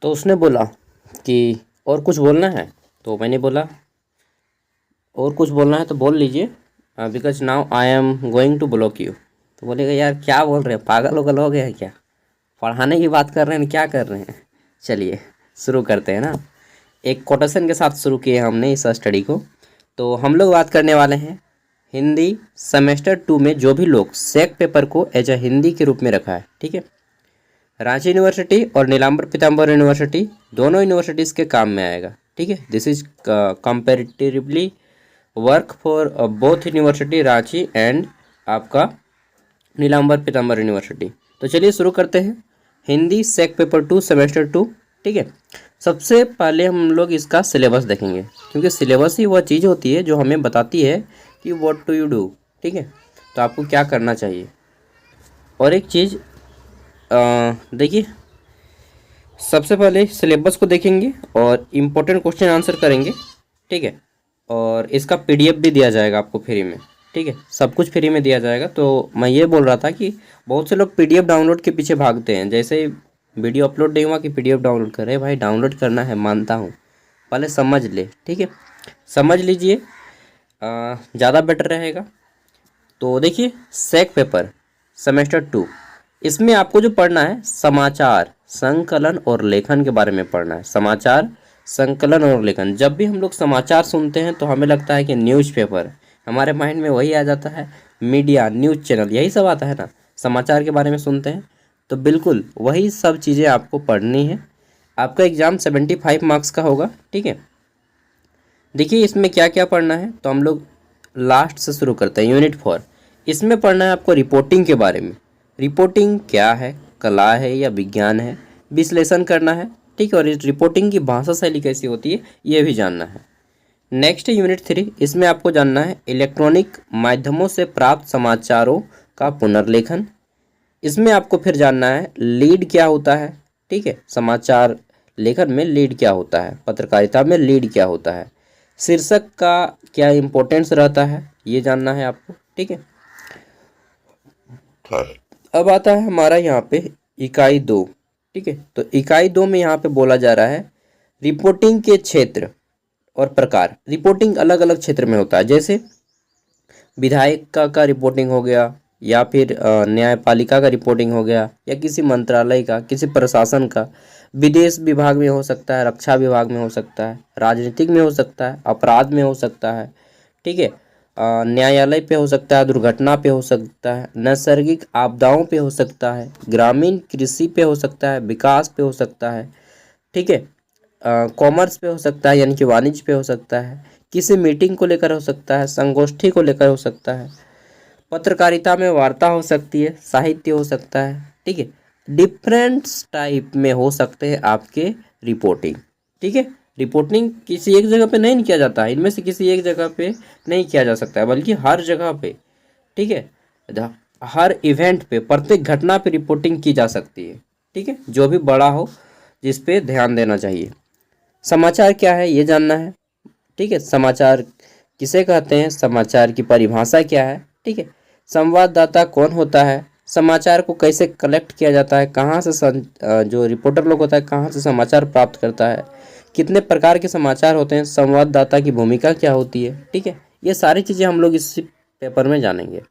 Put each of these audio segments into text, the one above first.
तो उसने बोला कि और कुछ बोलना है, तो मैंने बोला और कुछ बोलना है तो बोल लीजिए, because now I am going to block you. तो बोलेगा यार क्या बोल रहे हैं, पागल वगल हो गया है क्या, पढ़ाने की बात कर रहे हैं, क्या कर रहे हैं। चलिए शुरू करते हैं ना। एक कोटेशन के साथ शुरू किए हमने इस स्टडी को। तो हम लोग बात करने वाले हैं हिंदी सेमेस्टर 2 में जो भी लोग सेक पेपर को एज अ हिंदी के रूप में रखा है, ठीक है। रांची यूनिवर्सिटी और नीलांबर पीताम्बर यूनिवर्सिटी दोनों यूनिवर्सिटीज़ के काम में आएगा, ठीक है। This is comparatively work for both university Ranchi and आपका नीलांबर पीताम्बर यूनिवर्सिटी। तो चलिए शुरू करते हैं हिंदी सेक पेपर 2 सेमेस्टर 2, ठीक है। सबसे पहले हम लोग इसका सिलेबस देखेंगे, क्योंकि सिलेबस ही वह चीज़ होती है जो हमें बताती है कि व्हाट टू यू डू, ठीक है। तो आपको क्या करना चाहिए। और एक चीज़ देखिए, सबसे पहले सिलेबस को देखेंगे और इम्पोर्टेंट क्वेश्चन आंसर करेंगे, ठीक है। और इसका पीडीएफ भी दिया जाएगा आपको फ्री में, ठीक है। सब कुछ फ्री में दिया जाएगा। तो मैं ये बोल रहा था कि बहुत से लोग पीडीएफ डाउनलोड के पीछे भागते हैं, जैसे ही वीडियो अपलोड नहीं हुआ कि पीडीएफ डाउनलोड करे। भाई डाउनलोड करना है मानता हूँ, पहले समझ ले, ठीक है। समझ लीजिए, ज़्यादा बेटर रहेगा। तो देखिए सेक पेपर सेमेस्टर 2, इसमें आपको जो पढ़ना है समाचार संकलन और लेखन के बारे में पढ़ना है। समाचार संकलन और लेखन। जब भी हम लोग समाचार सुनते हैं तो हमें लगता है कि न्यूज़पेपर, हमारे माइंड में वही आ जाता है, मीडिया न्यूज़ चैनल यही सब आता है ना। समाचार के बारे में सुनते हैं तो बिल्कुल वही सब चीज़ें आपको पढ़नी है। आपका एग्ज़ाम 75 मार्क्स का होगा, ठीक है। देखिए इसमें क्या क्या पढ़ना है, तो हम लोग लास्ट से शुरू करते हैं। यूनिट 4, इसमें पढ़ना है आपको रिपोर्टिंग के बारे में। रिपोर्टिंग क्या है, कला है या विज्ञान है, विश्लेषण करना है, ठीक है। और इस रिपोर्टिंग की भाषा शैली कैसी होती है ये भी जानना है। नेक्स्ट यूनिट 3, इसमें आपको जानना है इलेक्ट्रॉनिक माध्यमों से प्राप्त समाचारों का पुनर्लेखन। इसमें आपको फिर जानना है लीड क्या होता है, ठीक है। समाचार लेखन में लीड क्या होता है, पत्रकारिता में लीड क्या होता है, शीर्षक का क्या इम्पोर्टेंस रहता है, ये जानना है आपको, ठीक है। अब आता है हमारा यहाँ पे इकाई 2, ठीक है। तो इकाई 2 में यहाँ पे बोला जा रहा है रिपोर्टिंग के क्षेत्र और प्रकार। रिपोर्टिंग अलग अलग क्षेत्र में होता है, जैसे विधायक का रिपोर्टिंग हो गया, या फिर न्यायपालिका का रिपोर्टिंग हो गया, या किसी मंत्रालय का, किसी प्रशासन का, विदेश विभाग में हो सकता है, रक्षा विभाग में हो सकता है, राजनीतिक में हो सकता है, अपराध में हो सकता है, ठीक है। न्यायालय पे हो सकता है, दुर्घटना पे हो सकता है, नैसर्गिक आपदाओं पे हो सकता है, ग्रामीण कृषि पे हो सकता है, विकास पे हो सकता है, ठीक है। कॉमर्स पे हो सकता है यानी कि वाणिज्य पे हो सकता है, किसी मीटिंग को लेकर हो सकता है, संगोष्ठी को लेकर हो सकता है, पत्रकारिता में वार्ता हो सकती है, साहित्य हो सकता है, ठीक है। डिफरेंट टाइप में हो सकते हैं आपके रिपोर्टिंग, ठीक है। रिपोर्टिंग किसी एक जगह पे नहीं किया जाता है, इनमें से किसी एक जगह पे नहीं किया जा सकता है, बल्कि हर जगह पे, ठीक है। हर इवेंट पे, प्रत्येक घटना पे रिपोर्टिंग की जा सकती है, ठीक है, जो भी बड़ा हो, जिस पे ध्यान देना चाहिए। समाचार क्या है ये जानना है, ठीक है। समाचार किसे कहते हैं, समाचार की परिभाषा क्या है, ठीक है। संवाददाता कौन होता है, समाचार को कैसे कलेक्ट किया जाता है, कहाँ से जो रिपोर्टर लोग होता है कहाँ से समाचार प्राप्त करता है, कितने प्रकार के समाचार होते हैं, संवाददाता की भूमिका क्या होती है, ठीक है। ये सारी चीज़ें हम लोग इस पेपर में जानेंगे।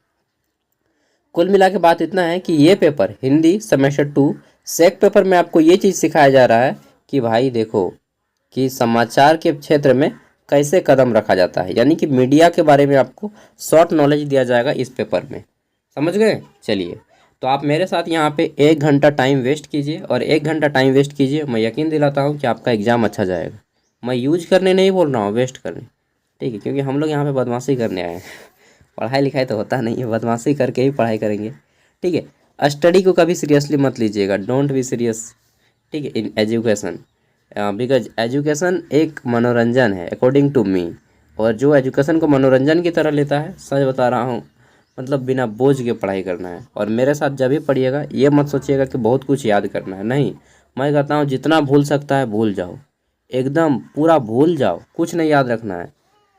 कुल मिला के बात इतना है कि ये पेपर हिंदी सेमेस्टर 2 सेक पेपर में आपको ये चीज़ सिखाया जा रहा है कि भाई देखो कि समाचार के क्षेत्र में कैसे कदम रखा जाता है, यानी कि मीडिया के बारे में आपको शॉर्ट नॉलेज दिया जाएगा इस पेपर में। समझ गए। चलिए तो आप मेरे साथ यहाँ पे 1 घंटा टाइम वेस्ट कीजिए, और 1 घंटा टाइम वेस्ट कीजिए, मैं यकीन दिलाता हूँ कि आपका एग्ज़ाम अच्छा जाएगा। मैं यूज करने नहीं बोल रहा हूँ, वेस्ट करने, ठीक है, क्योंकि हम लोग यहाँ पे बदमाशी करने आए हैं। पढ़ाई लिखाई तो होता नहीं है, बदमाशी करके ही पढ़ाई करेंगे, ठीक है। स्टडी को कभी सीरियसली मत लीजिएगा, डोंट बी सीरियस, ठीक है, इन एजुकेशन, बिकॉज एजुकेशन एक मनोरंजन है अकॉर्डिंग टू मी। और जो एजुकेशन को मनोरंजन की तरह लेता है, सच बता रहा हूँ, मतलब बिना बोझ के पढ़ाई करना है। और मेरे साथ जब भी पढ़िएगा ये मत सोचिएगा कि बहुत कुछ याद करना है, नहीं। मैं कहता हूँ जितना भूल सकता है भूल जाओ, एकदम पूरा भूल जाओ, कुछ नहीं याद रखना है।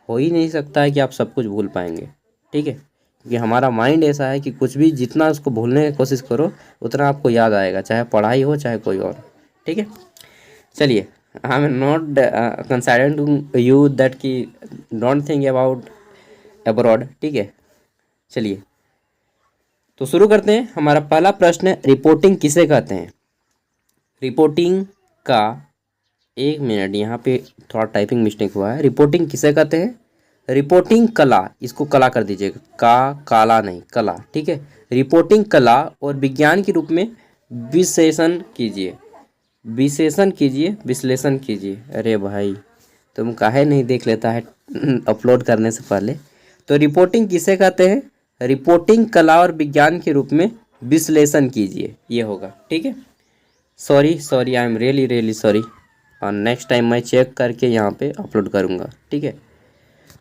हो ही नहीं सकता है कि आप सब कुछ भूल पाएंगे, ठीक है, क्योंकि हमारा माइंड ऐसा है कि कुछ भी जितना उसको भूलने की कोशिश करो उतना आपको याद आएगा, चाहे पढ़ाई हो चाहे कोई और, ठीक है। चलिए, I am not concern to you that कि डोंट थिंक अबाउट अब्रॉड, ठीक है। चलिए तो शुरू करते हैं। हमारा पहला प्रश्न है, रिपोर्टिंग किसे कहते हैं? रिपोर्टिंग का, एक मिनट यहाँ पे थोड़ा टाइपिंग मिस्टेक हुआ है। रिपोर्टिंग किसे कहते हैं? रिपोर्टिंग कला, इसको कला कर दीजिएगा, काला नहीं, कला, ठीक है। रिपोर्टिंग कला और विज्ञान के रूप में विश्लेषण कीजिए, विशेषण कीजिए, विश्लेषण कीजिए। अरे भाई तुम काहे नहीं देख लेता है अपलोड करने से पहले। तो रिपोर्टिंग किसे कहते हैं? रिपोर्टिंग कला और विज्ञान के रूप में विश्लेषण कीजिए, ये होगा, ठीक है। Sorry I am really really sorry, और नेक्स्ट टाइम मैं चेक करके यहाँ पे अपलोड करूँगा, ठीक है।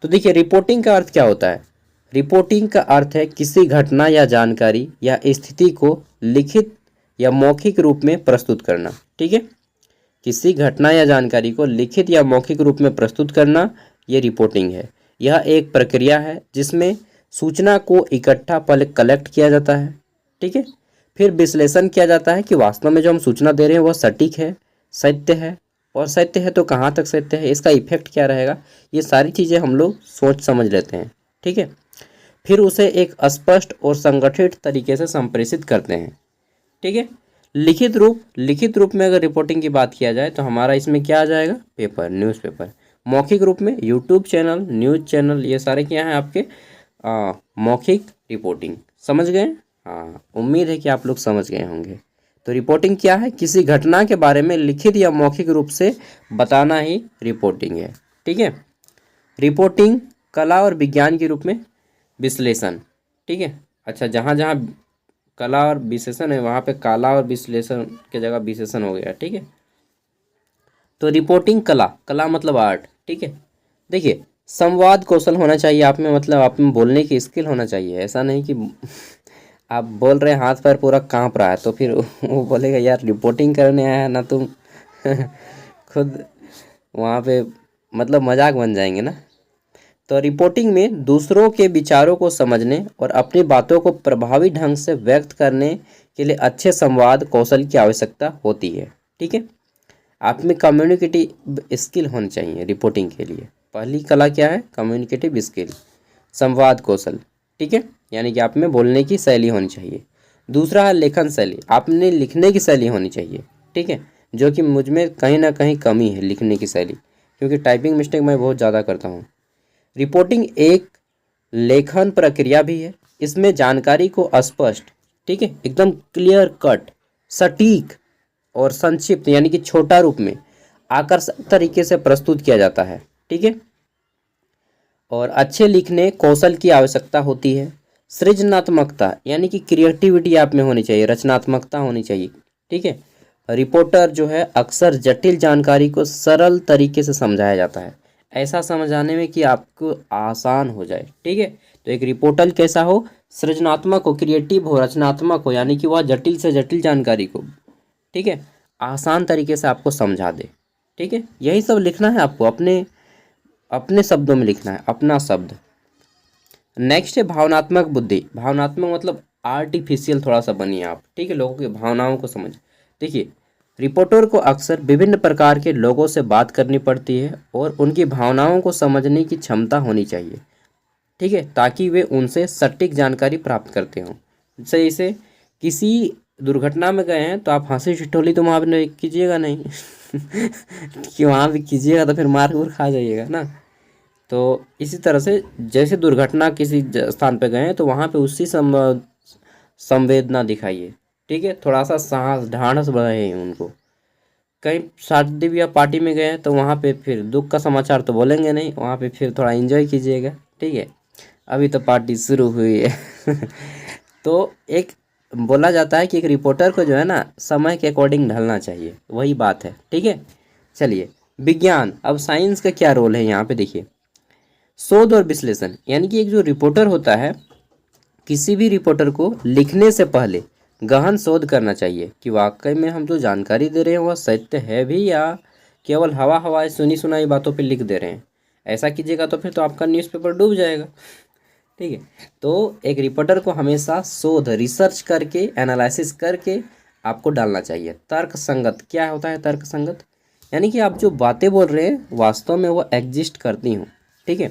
तो देखिए, रिपोर्टिंग का अर्थ क्या होता है? रिपोर्टिंग का अर्थ है किसी घटना या जानकारी या स्थिति को लिखित या मौखिक रूप में प्रस्तुत करना, ठीक है। किसी घटना या जानकारी को लिखित या मौखिक रूप में प्रस्तुत करना, ये रिपोर्टिंग है। यह एक प्रक्रिया है जिसमें सूचना को इकट्ठा पहले कलेक्ट किया जाता है, ठीक है। फिर विश्लेषण किया जाता है कि वास्तव में जो हम सूचना दे रहे हैं वह सटीक है, सत्य है, और सत्य है तो कहाँ तक सत्य है, इसका इफेक्ट क्या रहेगा, ये सारी चीज़ें हम लोग सोच समझ लेते हैं, ठीक है। फिर उसे एक स्पष्ट और संगठित तरीके से संप्रेषित करते हैं, ठीक है। लिखित रूप में अगर रिपोर्टिंग की बात किया जाए तो हमारा इसमें क्या आ जाएगा? Paper, newspaper. मौखिक रूप में यूट्यूब चैनल, न्यूज़ चैनल, ये सारे क्या हैं आपके मौखिक रिपोर्टिंग। समझ गए? हाँ, उम्मीद है कि आप लोग समझ गए होंगे। तो रिपोर्टिंग क्या है? किसी घटना के बारे में लिखित या मौखिक रूप से बताना ही रिपोर्टिंग है, ठीक है। रिपोर्टिंग कला और विज्ञान के रूप में विश्लेषण, ठीक है। अच्छा, जहाँ जहाँ कला और विशेषण है वहाँ पे काला और विश्लेषण के जगह विशेषण हो गया, ठीक है। तो रिपोर्टिंग कला, कला मतलब आर्ट, ठीक है। देखिए, संवाद कौशल होना चाहिए आप में, मतलब आप में बोलने की स्किल होना चाहिए। ऐसा नहीं कि आप बोल रहे हाथ पैर पूरा कांप रहा है तो फिर वो बोलेगा यार रिपोर्टिंग करने आया है ना तुम खुद वहाँ पे, मतलब मजाक बन जाएंगे ना। तो रिपोर्टिंग में दूसरों के विचारों को समझने और अपनी बातों को प्रभावी ढंग से व्यक्त करने के लिए अच्छे संवाद कौशल की आवश्यकता होती है, ठीक है। आप में कम्युनिकेटिव स्किल होनी चाहिए रिपोर्टिंग के लिए। पहली कला क्या है? कम्युनिकेटिव स्किल, संवाद कौशल, ठीक है, यानी कि आप में बोलने की शैली होनी चाहिए। दूसरा है लेखन शैली, आपने लिखने की शैली होनी चाहिए, ठीक है, जो कि मुझ में कहीं ना कहीं कमी है लिखने की शैली, क्योंकि टाइपिंग मिस्टेक मैं बहुत ज़्यादा करता हूँ। रिपोर्टिंग एक लेखन प्रक्रिया भी है। इसमें जानकारी को स्पष्ट, ठीक है, एकदम क्लियर कट, सटीक और संक्षिप्त यानी कि छोटा रूप में आकर्षक तरीके से प्रस्तुत किया जाता है, ठीक है। और अच्छे लिखने कौशल की आवश्यकता होती है। सृजनात्मकता यानी कि क्रिएटिविटी आप में होनी चाहिए, रचनात्मकता होनी चाहिए, ठीक है। रिपोर्टर जो है अक्सर जटिल जानकारी को सरल तरीके से समझाया जाता है, ऐसा समझाने में कि आपको आसान हो जाए, ठीक है। तो एक रिपोर्टर कैसा हो? सृजनात्मक हो, क्रिएटिव हो, रचनात्मक हो, यानी कि वह जटिल से जटिल जानकारी को, ठीक है, आसान तरीके से आपको समझा दे, ठीक है। यही सब लिखना है आपको, अपने अपने शब्दों में लिखना है, अपना शब्द। नेक्स्ट है भावनात्मक बुद्धि। भावनात्मक मतलब आर्टिफिशियल थोड़ा सा बनिए आप, ठीक है, लोगों की भावनाओं को समझ। देखिए, रिपोर्टर को अक्सर विभिन्न प्रकार के लोगों से बात करनी पड़ती है और उनकी भावनाओं को समझने की क्षमता होनी चाहिए, ठीक है, ताकि वे उनसे सटीक जानकारी प्राप्त करते हों। जैसे किसी दुर्घटना में गए हैं तो आप हंसी ठिठोली तो वहाँ पे कीजिएगा नहीं कि वहाँ भी कीजिएगा तो फिर मार उर खा जाइएगा ना। तो इसी तरह से जैसे दुर्घटना किसी स्थान पे गए हैं तो वहाँ पे उसी संवेदना दिखाइए, ठीक है, थोड़ा सा साहस ढाढ़स बढ़ाइए उनको। कहीं शादी ब्याह पार्टी में गए हैं तो वहाँ पे फिर दुख का समाचार तो बोलेंगे नहीं, वहाँ पे फिर थोड़ा एंजॉय कीजिएगा, ठीक है, अभी तो पार्टी शुरू हुई है तो एक बोला जाता है कि एक रिपोर्टर को जो है ना समय के अकॉर्डिंग ढलना चाहिए, वही बात है, ठीक है। चलिए, विज्ञान, अब साइंस का क्या रोल है यहाँ पे देखिए। शोध और विश्लेषण, यानी कि एक जो रिपोर्टर होता है, किसी भी रिपोर्टर को लिखने से पहले गहन शोध करना चाहिए कि वाकई में हम जो जानकारी दे रहे हैं वह सत्य है भी या केवल हवा हवाई सुनी सुनाई बातों पे लिख दे रहे हैं। ऐसा कीजिएगा तो फिर तो आपका न्यूज़पेपर डूब जाएगा, ठीक है। तो एक रिपोर्टर को हमेशा शोध, रिसर्च करके, एनालिसिस करके आपको डालना चाहिए। तर्क संगत, क्या होता है तर्क संगत? यानी कि आप जो बातें बोल रहे हैं वास्तव में वो एग्जिस्ट करती हों, ठीक है।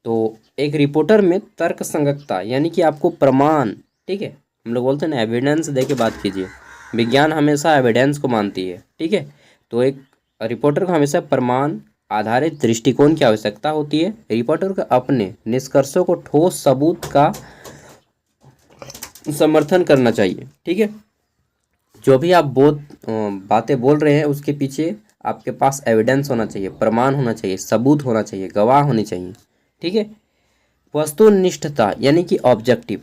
तो एक रिपोर्टर में तर्क संगतता यानी कि आपको प्रमाण, ठीक है, हम लोग बोलते हैं ना एविडेंस दे के बात कीजिए। विज्ञान हमेशा एविडेंस को मानती है, ठीक है। तो एक रिपोर्टर को हमेशा प्रमाण आधारित दृष्टिकोण की आवश्यकता होती है। रिपोर्टर को अपने निष्कर्षों को ठोस सबूत का समर्थन करना चाहिए, ठीक है। जो भी आप बातें बोल रहे हैं उसके पीछे आपके पास एविडेंस होना चाहिए, प्रमाण होना चाहिए, सबूत होना चाहिए, गवाह होनी चाहिए, ठीक है। वस्तुनिष्ठता यानी कि ऑब्जेक्टिव,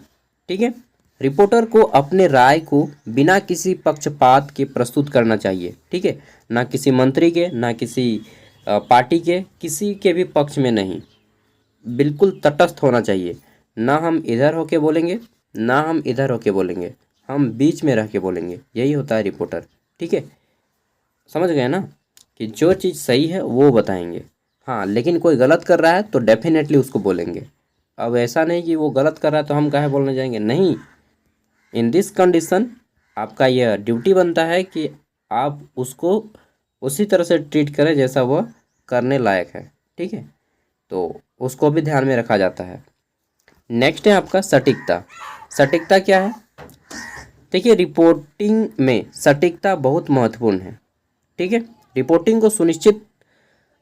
ठीक है। रिपोर्टर को अपने राय को बिना किसी पक्षपात के प्रस्तुत करना चाहिए, ठीक है। ना किसी मंत्री के, ना किसी पार्टी के, किसी के भी पक्ष में नहीं, बिल्कुल तटस्थ होना चाहिए। ना हम इधर होके बोलेंगे, ना हम इधर होके बोलेंगे, हम बीच में रह के बोलेंगे, यही होता है रिपोर्टर, ठीक है। समझ गए ना कि जो चीज़ सही है वो बताएंगे, हाँ, लेकिन कोई गलत कर रहा है तो डेफिनेटली उसको बोलेंगे। अब ऐसा नहीं कि वो गलत कर रहा है तो हम काहे बोलने जाएंगे, नहीं। इन दिस कंडीशन आपका यह ड्यूटी बनता है कि आप उसको उसी तरह से ट्रीट करें जैसा वह करने लायक है, ठीक है। तो उसको भी ध्यान में रखा जाता है। नेक्स्ट है आपका सटीकता। सटीकता क्या है? देखिए, रिपोर्टिंग में सटीकता बहुत महत्वपूर्ण है, ठीक है। रिपोर्टिंग को सुनिश्चित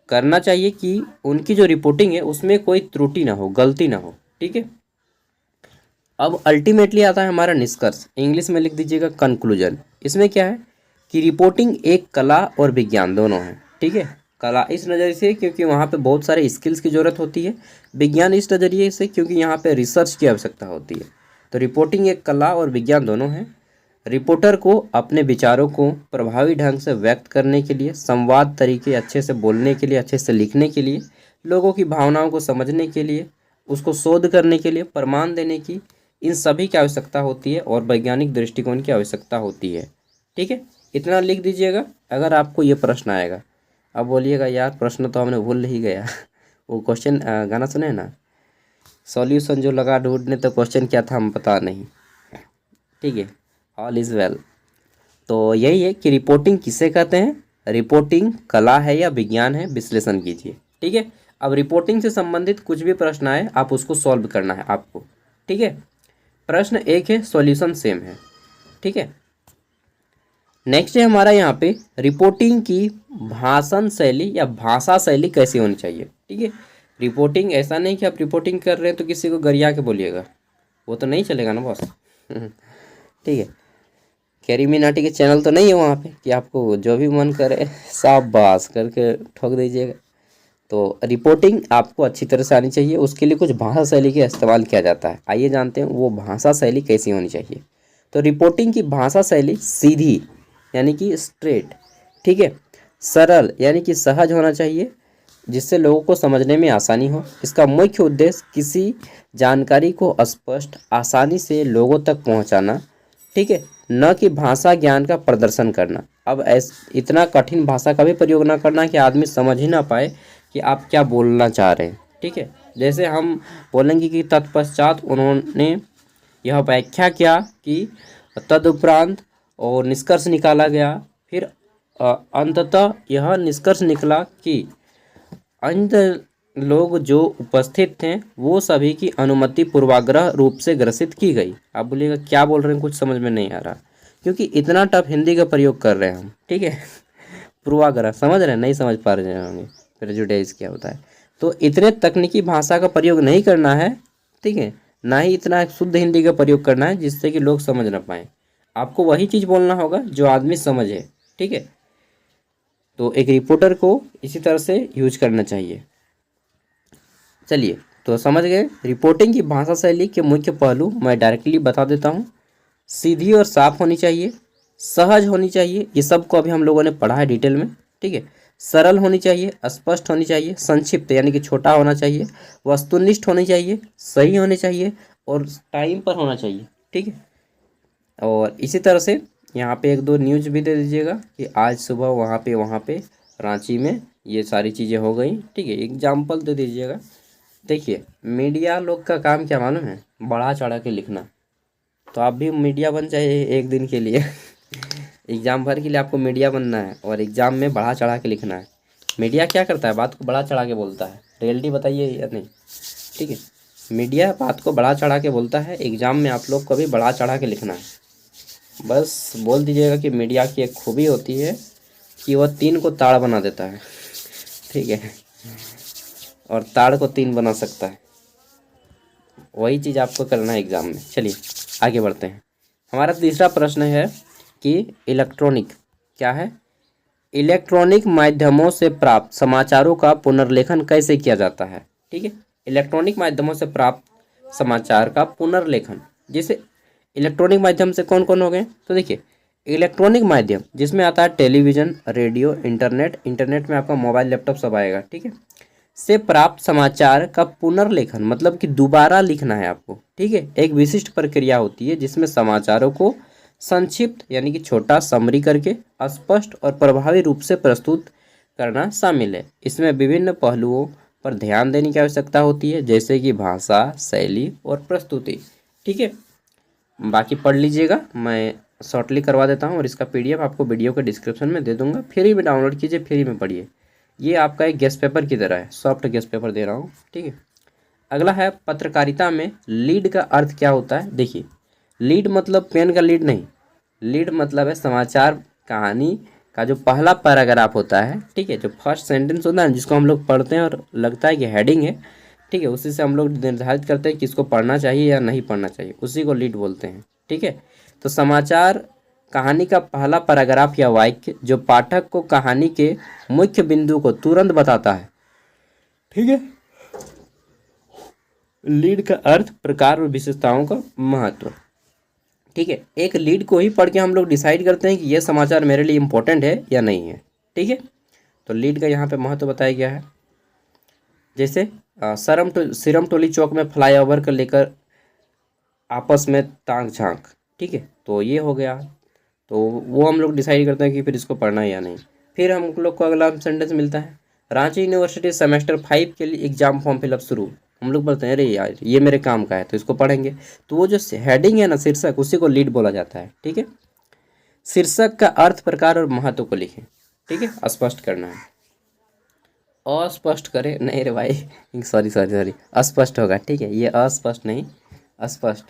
करना चाहिए कि उनकी जो रिपोर्टिंग है उसमें कोई त्रुटि ना हो, गलती ना हो, ठीक है। अब अल्टीमेटली आता है हमारा निष्कर्ष, इंग्लिश में लिख दीजिएगा कंक्लूजन। इसमें क्या है कि रिपोर्टिंग एक कला और विज्ञान दोनों है, ठीक है। कला इस नज़रिए से क्योंकि वहाँ पे बहुत सारे स्किल्स की ज़रूरत होती है, विज्ञान इस नज़रिए से क्योंकि यहाँ पे रिसर्च की आवश्यकता होती है। तो रिपोर्टिंग एक कला और विज्ञान दोनों है। रिपोर्टर को अपने विचारों को प्रभावी ढंग से व्यक्त करने के लिए, संवाद तरीके अच्छे से बोलने के लिए, अच्छे से लिखने के लिए, लोगों की भावनाओं को समझने के लिए, उसको शोध करने के लिए, प्रमाण देने की, इन सभी की आवश्यकता होती है और वैज्ञानिक दृष्टिकोण की आवश्यकता होती है, ठीक है। इतना लिख दीजिएगा अगर आपको ये प्रश्न आएगा। अब बोलिएगा यार प्रश्न तो हमने भूल ही गया वो क्वेश्चन गाना सुने ना, सॉल्यूशन जो लगा ढूंढने तो क्वेश्चन क्या था हम पता नहीं, ठीक है। All is well. तो यही है कि रिपोर्टिंग किसे कहते हैं, रिपोर्टिंग कला है या विज्ञान है, विश्लेषण कीजिए, ठीक है। अब रिपोर्टिंग से संबंधित कुछ भी प्रश्न आए आप उसको सॉल्व करना है आपको, ठीक है। प्रश्न एक है, सॉल्यूशन सेम है, ठीक है। नेक्स्ट है हमारा यहाँ पे रिपोर्टिंग की भाषण शैली या भाषा शैली कैसी होनी चाहिए, ठीक है। रिपोर्टिंग ऐसा नहीं कि आप रिपोर्टिंग कर रहे हैं तो किसी को गरिया के बोलिएगा, वो तो नहीं चलेगा ना बॉस ठीक है। कैरी मिनाटी के चैनल तो नहीं है वहाँ पे कि आपको जो भी मन करे शाबाश करके ठोक दीजिएगा। तो रिपोर्टिंग आपको अच्छी तरह से आनी चाहिए, उसके लिए कुछ भाषा शैली का इस्तेमाल किया जाता है। आइए जानते हैं वो भाषा शैली कैसी होनी चाहिए। तो रिपोर्टिंग की भाषा शैली सीधी यानी कि स्ट्रेट, ठीक है। सरल यानी कि सहज होना चाहिए जिससे लोगों को समझने में आसानी हो। इसका मुख्य उद्देश्य किसी जानकारी को स्पष्ट आसानी से लोगों तक पहुंचाना, ठीक है, न कि भाषा ज्ञान का प्रदर्शन करना। अब इतना कठिन भाषा का भी प्रयोग ना करना कि आदमी समझ ही ना पाए कि आप क्या बोलना चाह रहे हैं, ठीक है। जैसे हम बोलेंगे कि तत्पश्चात उन्होंने यह व्याख्या किया कि तदुपरांत और निष्कर्ष निकाला गया, फिर अंततः यह निष्कर्ष निकला कि अंत लोग जो उपस्थित थे वो सभी की अनुमति पूर्वाग्रह रूप से ग्रसित की गई। आप बोलिएगा क्या बोल रहे हैं, कुछ समझ में नहीं आ रहा क्योंकि इतना टफ हिंदी का प्रयोग कर रहे हैं हम, ठीक है पूर्वाग्रह समझ रहे हैं, नहीं समझ पा रहे होंगे प्रेजुडिस क्या होता है। तो इतने तकनीकी भाषा का प्रयोग नहीं करना है, ठीक है, ना ही इतना शुद्ध हिंदी का प्रयोग करना है जिससे कि लोग समझ ना पाए। आपको वही चीज़ बोलना होगा जो आदमी समझे, ठीक है। तो एक रिपोर्टर को इसी तरह से यूज करना चाहिए। चलिए तो समझ गए रिपोर्टिंग की भाषा शैली के मुख्य पहलू मैं डायरेक्टली बता देता हूँ। सीधी और साफ होनी चाहिए, सहज होनी चाहिए, ये सब को अभी हम लोगों ने पढ़ा है डिटेल में, ठीक है। सरल होनी चाहिए, स्पष्ट होनी चाहिए, संक्षिप्त यानी कि छोटा होना चाहिए, वस्तुनिष्ठ होनी चाहिए, सही होनी चाहिए और टाइम पर होना चाहिए, ठीक है। और इसी तरह से यहाँ पे एक दो न्यूज भी दे दीजिएगा कि आज सुबह वहाँ पे रांची में ये सारी चीज़ें हो गई, ठीक है। एग्जाम्पल दे दीजिएगा। देखिए मीडिया लोग का काम क्या मालूम है, बढ़ा चढ़ा के लिखना। तो आप भी मीडिया बन जाइए एक दिन के लिए एग्ज़ाम भर के लिए आपको मीडिया बनना है और एग्ज़ाम में बढ़ा चढ़ा के लिखना है। मीडिया क्या करता है, बात को बढ़ा चढ़ा के बोलता है। रियलिटी बताइए या नहीं, ठीक है। मीडिया बात को बढ़ा चढ़ा के बोलता है, एग्ज़ाम में आप लोग को भी बढ़ा चढ़ा के लिखना है। बस बोल दीजिएगा कि मीडिया की एक खूबी होती है कि वह 3 को ताड़ बना देता है, ठीक है, और ताड़ को 3 बना सकता है। वही चीज़ आपको करना है एग्ज़ाम में। चलिए आगे बढ़ते हैं। हमारा तीसरा प्रश्न है कि इलेक्ट्रॉनिक क्या है, इलेक्ट्रॉनिक माध्यमों से प्राप्त समाचारों का पुनर्लेखन कैसे किया जाता है, ठीक है। इलेक्ट्रॉनिक माध्यमों से प्राप्त समाचार का पुनर्लेखन, जैसे इलेक्ट्रॉनिक माध्यम से कौन कौन हो गए, तो देखिए इलेक्ट्रॉनिक माध्यम जिसमें आता है टेलीविज़न, रेडियो, इंटरनेट में आपका मोबाइल, लैपटॉप सब आएगा, ठीक है, से प्राप्त समाचार का पुनर्लेखन मतलब कि दोबारा लिखना है आपको, ठीक है। एक विशिष्ट प्रक्रिया होती है जिसमें समाचारों को संक्षिप्त यानी कि छोटा समरी करके स्पष्ट और प्रभावी रूप से प्रस्तुत करना शामिल है। इसमें विभिन्न पहलुओं पर ध्यान देने की आवश्यकता होती है, जैसे कि भाषा, शैली और प्रस्तुति, ठीक है। बाकी पढ़ लीजिएगा, मैं शॉर्टली करवा देता हूँ और इसका PDF आपको वीडियो के डिस्क्रिप्शन में दे दूंगा। फ्री में डाउनलोड कीजिए, फ्री में पढ़िए। ये आपका एक गेस्ट पेपर की तरह है, सॉफ्ट गेस्ट पेपर दे रहा हूँ, ठीक है। अगला है पत्रकारिता में लीड का अर्थ क्या होता है। देखिए लीड मतलब पेन का लीड नहीं, लीड मतलब है समाचार कहानी का जो पहला पैराग्राफ होता है, ठीक है, जो फर्स्ट सेंटेंस होता है जिसको हम लोग पढ़ते हैं और लगता है कि हेडिंग है, ठीक है, उसी से हम लोग निर्धारित करते हैं कि इसको पढ़ना चाहिए या नहीं पढ़ना चाहिए, उसी को लीड बोलते हैं, ठीक है। तो समाचार कहानी का पहला पैराग्राफ या वाक्य जो पाठक को कहानी के मुख्य बिंदु को तुरंत बताता है, ठीक है। लीड का अर्थ, प्रकार और विशेषताओं का महत्व, ठीक है। एक लीड को ही पढ़ के हम लोग डिसाइड करते हैं कि यह समाचार मेरे लिए इम्पोर्टेंट है या नहीं है, ठीक है। तो लीड का यहाँ पे महत्व बताया गया है। जैसे सिरम टोली चौक में फ्लाईओवर को लेकर आपस में ताक झांक, ठीक है, तो ये हो गया। तो वो हम लोग डिसाइड करते हैं कि फिर इसको पढ़ना है या नहीं। फिर हम लोग को अगला सेंटेंस मिलता है, रांची यूनिवर्सिटी सेमेस्टर 5 के लिए एग्जाम फॉर्म फिलअप शुरू। हम लोग बोलते हैं अरे यार ये मेरे काम का है तो इसको पढ़ेंगे। तो वो जो हेडिंग है ना, शीर्षक, उसी को लीड बोला जाता है, ठीक है। शीर्षक का अर्थ, प्रकार और महत्व को लिखें, ठीक है, स्पष्ट करना है। अस्पष्ट करें नहीं रे भाई, सॉरी अस्पष्ट होगा, ठीक है, ये अस्पष्ट नहीं अस्पष्ट।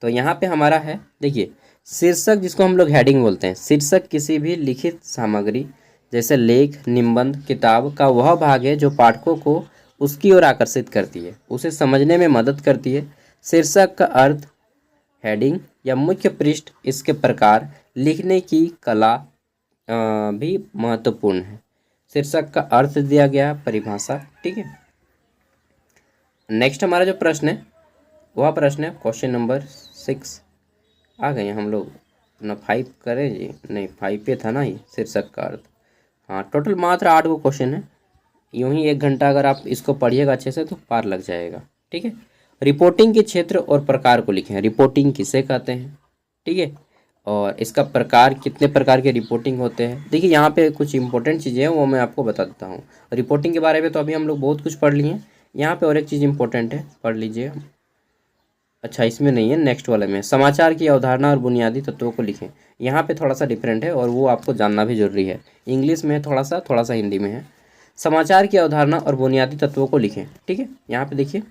तो यहाँ पे हमारा है, देखिए शीर्षक जिसको हम लोग हेडिंग बोलते हैं, शीर्षक किसी भी लिखित सामग्री जैसे लेख, निबंध, किताब का वह भाग है जो पाठकों को उसकी ओर आकर्षित करती है, उसे समझने में मदद करती है। शीर्षक का अर्थ, हेडिंग या मुख्य पृष्ठ, इसके प्रकार, लिखने की कला भी महत्वपूर्ण है। शीर्षक का अर्थ दिया गया, परिभाषा, ठीक है। नेक्स्ट हमारा जो प्रश्न है वह प्रश्न है क्वेश्चन नंबर 6। आ गए हम लोग ना, 5 करें जी, नहीं 5 पे था ना ये शीर्षक का अर्थ। हाँ टोटल मात्र 8 को क्वेश्चन है। यूं ही 1 घंटा अगर आप इसको पढ़िएगा अच्छे से तो पार लग जाएगा, ठीक है। रिपोर्टिंग के क्षेत्र और प्रकार को लिखें। रिपोर्टिंग किसे कहते हैं, ठीक है, और इसका प्रकार, कितने प्रकार के रिपोर्टिंग होते हैं। देखिए यहाँ पे कुछ इंपॉर्टेंट चीज़ें हैं वो मैं आपको बता देता हूँ। रिपोर्टिंग के बारे में तो अभी हम लोग बहुत कुछ पढ़ लिए हैं, यहाँ पे और एक चीज़ इंपॉर्टेंट है, पढ़ लीजिए। अच्छा इसमें नहीं है, नेक्स्ट वाले में समाचार की अवधारणा और बुनियादी तत्वों को लिखें। यहाँ पे थोड़ा सा डिफरेंट है और वो आपको जानना भी जरूरी है। इंग्लिश में है थोड़ा सा हिंदी में है। समाचार की अवधारणा और बुनियादी तत्वों को लिखें, ठीक है। यहाँ पे देखिए,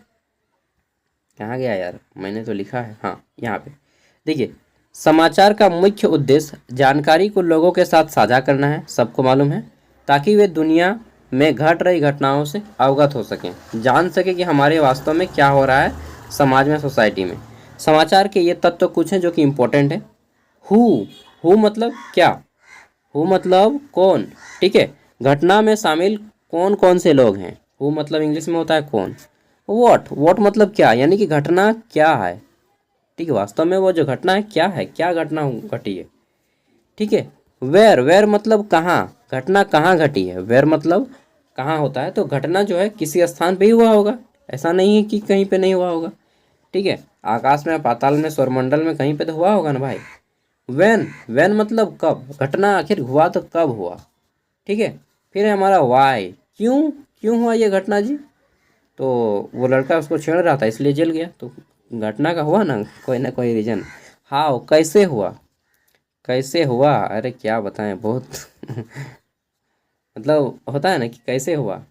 कहाँ गया यार, मैंने तो लिखा है, हाँ यहाँ पे देखिए, समाचार का मुख्य उद्देश्य जानकारी को लोगों के साथ साझा करना है, सबको मालूम है, ताकि वे दुनिया में घट रही घटनाओं से अवगत हो सकें, जान सके कि हमारे वास्तव में क्या हो रहा है समाज में, सोसाइटी में। समाचार के ये तत्व कुछ हैं जो कि इम्पोर्टेंट है। हु मतलब क्या, हु मतलब कौन, ठीक है। घटना में शामिल कौन कौन से लोग हैं, हु मतलब इंग्लिश में होता है कौन। वॉट मतलब क्या, यानी कि घटना क्या है, ठीक है, वास्तव में वो जो घटना है क्या है, क्या घटना घटी है, ठीक है। वेयर मतलब कहाँ, घटना कहाँ घटी है, वेयर मतलब कहाँ होता है, तो घटना जो है किसी स्थान पे ही हुआ होगा, ऐसा नहीं है कि कहीं पे नहीं हुआ होगा, ठीक है। आकाश में, पाताल में, सौरमंडल में, कहीं पे तो हुआ होगा ना भाई। वेन मतलब कब, घटना आखिर हुआ तो कब हुआ, ठीक है। फिर है हमारा वाई, क्यों हुआ ये घटना जी, तो वो लड़का उसको छेड़ रहा था इसलिए जल गया, तो घटना का हुआ ना कोई रीज़न। हाउ कैसे हुआ, कैसे हुआ, अरे क्या बताएं, बहुत मतलब होता है ना कि कैसे हुआ।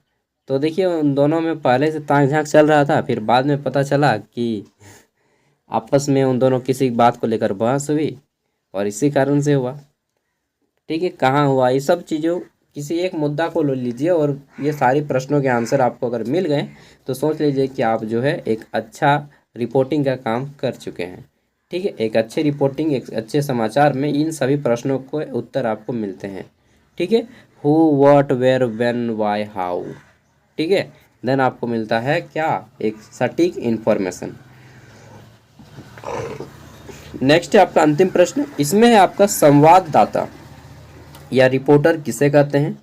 तो देखिए उन दोनों में पहले से ताक झांक चल रहा था, फिर बाद में पता चला कि आपस में उन दोनों किसी बात को लेकर बहस हुई और इसी कारण से हुआ। ठीक है, कहाँ हुआ, ये सब चीज़ों, किसी एक मुद्दा को ले लीजिए और ये सारी प्रश्नों के आंसर आपको अगर मिल गए तो सोच लीजिए कि आप जो है एक अच्छा रिपोर्टिंग का काम कर चुके हैं। ठीक है, एक अच्छे रिपोर्टिंग, एक अच्छे समाचार में इन सभी प्रश्नों को उत्तर आपको मिलते हैं। ठीक है, who, what, where, when, why, how. ठीक है, देन आपको मिलता है क्या, एक सटीक इन्फॉर्मेशन। नेक्स्ट है आपका अंतिम प्रश्न, इसमें है आपका संवाददाता या रिपोर्टर किसे कहते हैं,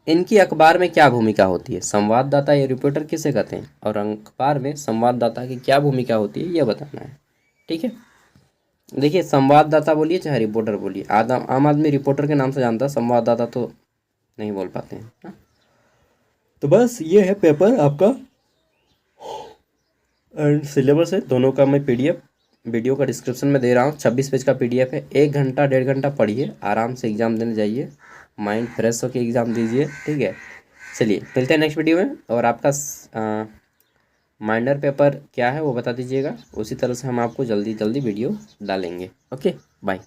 इनकी अखबार में क्या भूमिका होती है। संवाददाता या रिपोर्टर किसे कहते हैं और अखबार में संवाददाता की क्या भूमिका होती है, यह बताना है। ठीक है, देखिए संवाददाता बोलिए चाहे रिपोर्टर बोलिए, आम आदमी रिपोर्टर के नाम से जानता है, संवाददाता तो नहीं बोल पाते हैं ना? तो बस ये है पेपर आपका एंड सिलेबस है दोनों का। मैं पीडीएफ वीडियो का डिस्क्रिप्शन में दे रहा हूँ, 26 पेज का पीडीएफ है। 1 घंटा 1.5 घंटा पढ़िए, आराम से एग्ज़ाम देने जाइए, माइंड फ्रेश होकर एग्ज़ाम दीजिए। ठीक है, चलिए मिलते हैं नेक्स्ट वीडियो में। और आपका माइंडर पेपर क्या है वो बता दीजिएगा, उसी तरह से हम आपको जल्दी जल्दी वीडियो डालेंगे। Okay, bye.